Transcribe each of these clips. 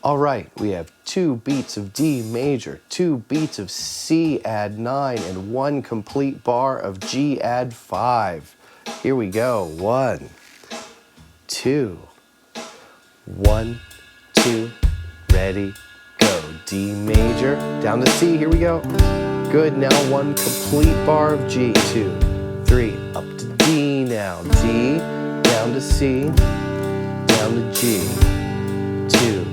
All right, we have 2 beats of D major, 2 beats of C add 9, and 1 complete bar of G add 5. Here we go. 1, 2, 1, 2, ready, go. D major, down to C, here we go. Good, now 1 complete bar of G. 2, 3, up to D now. D, down to C, down to G. 2,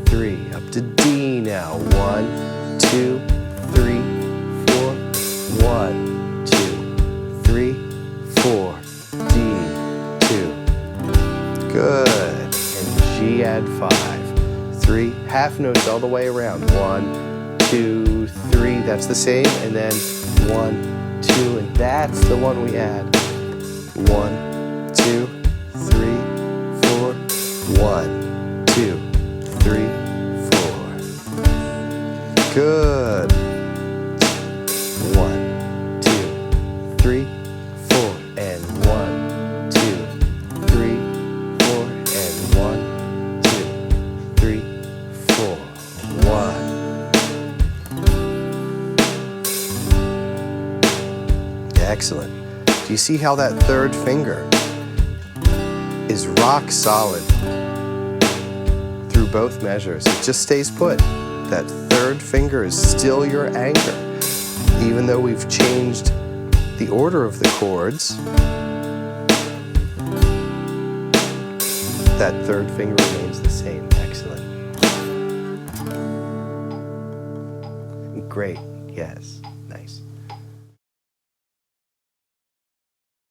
3, up to D now. 1, 2, 3, 4. 1, 2, 3, 4. D, 2. Good. And G add 5. 3, half notes all the way around. 1, 2, 3. That's the same. And then 1, 2, and that's the one we add. 1, 2, 3, 4. 1, 2, 3, 4. Good. 1, 2, 3, 4. And 1, 2, 3, 4. And 1, 2, 3, 4. 1. Excellent. Do you see how that third finger is rock solid through both measures? It just stays put. That third finger is still your anchor. Even though we've changed the order of the chords, that third finger remains the same. Excellent. Great, yes.